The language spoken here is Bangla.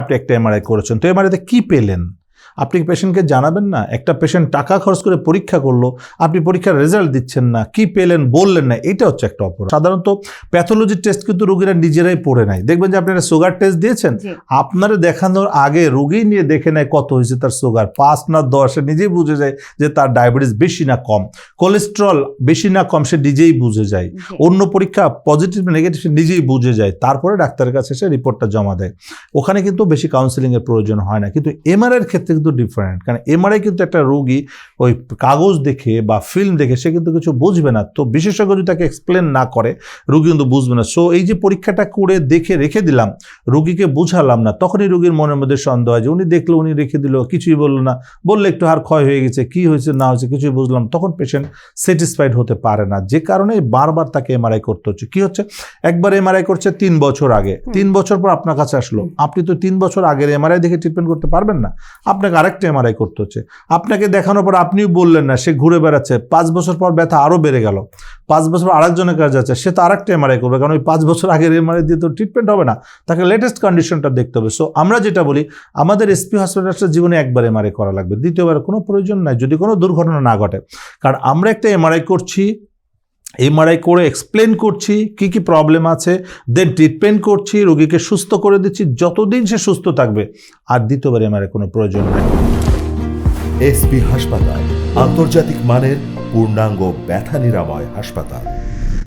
আপনি একটা এমআরআই করেছেন, তো এমআরআইতে কি পেলেন আপনি পেশেন্টকে জানাবেন না? একটা পেশেন্ট টাকা খরচ করে পরীক্ষা করলো, আপনি পরীক্ষার রেজাল্ট দিচ্ছেন না, কি পেলেন বললেন না, এটা হচ্ছে একটা অপরাধ। সাধারণত প্যাথোলজি টেস্ট কিন্তু রোগীরা নিজেরাই পড়ে নেয়। দেখবেন যে আপনি একটা সুগার টেস্ট দিয়েছেন, আপনারা দেখানোর আগে রোগী নিয়ে দেখে নেয় কত হয়েছে তার সুগার, 5 না 10, সে নিজেই বুঝে যায় যে তার ডায়াবেটিস বেশি না কম, কোলেস্ট্রল বেশি না কম সে নিজেই বুঝে যায়, অন্য পরীক্ষা পজিটিভ না নেগেটিভ সে নিজেই বুঝে যায়, তারপরে ডাক্তারের কাছে এসে রিপোর্টটা জমা দেয়। ওখানে কিন্তু বেশি কাউন্সেলিংয়ের প্রয়োজন হয় না। কিন্তু এমআরআইয়ের ক্ষেত্রে কিন্তু ডিফারেন্ট, কারণ এমআরআই কিন্তু একটা রোগী ওই কাগজ দেখে বা ফিল্ম দেখে সে কিন্তু কিছু বুঝবে না, তো বিশেষজ্ঞ যদি তাকে এক্সপ্লেন না করে রোগী কিন্তু বুঝবে না। সো এই যে পরীক্ষাটা করে দেখে রেখে দিলাম, রোগীকে বুঝালাম না, তখনই রোগীর মনের মধ্যে সন্দেহ হয় যে উনি দেখলো, উনি রেখে দিল, কিছুই বললো না, বললে একটু হাড় ক্ষয় হয়ে গেছে, কি হয়েছে না হয়েছে কিছুই বুঝলাম, তখন পেশেন্ট স্যাটিসফাইড হতে পারে না, যে কারণে বারবার তাকে এমআরআই করতে হচ্ছে। কি হচ্ছে, একবার এমআরআই করছে 3 বছর আগে, 3 বছর পর আপনার কাছে আসলো, আপনি তো 3 বছর আগের এমআরআই দেখে ট্রিটমেন্ট করতে পারবেন না, আপনাকে আরেকটা এমআরআই করতে হচ্ছে। আপনাকে দেখানোর পর আপনিও বললেন না, সে ঘুরে বেড়াচ্ছে, 5 বছর পর ব্যথা আরও বেড়ে গেল, 5 বছর পর আরেকজনের কাছে যাচ্ছে, সে তো আরেকটা এমআরআই করবে, কারণ ওই 5 বছর আগের এমআরআই দিয়ে তো ট্রিটমেন্ট হবে না, তাকে লেটেস্ট কন্ডিশনটা দেখতে হবে। সো আমরা যেটা বলি, আমাদের এসপি হসপিটালের জীবনে একবার এমআরআই করা লাগবে, দ্বিতীয়বার কোনো প্রয়োজন নাই যদি কোনো দুর্ঘটনা না ঘটে। কারণ আমরা একটা এমআরআই করছি, এমআরআই করে এক্সপ্লেন করছি কি কি প্রবলেম আছে, দেন ট্রিটমেন্ট করছি, রোগীকে সুস্থ করে দিচ্ছি, যতদিন সে সুস্থ থাকবে আর দ্বিতীয়বার এমআরআই কোনো প্রয়োজন নেই। এসপি হাসপাতাল, আন্তর্জাতিক মানের পূর্ণাঙ্গ ব্যথা নিরাময় হাসপাতাল।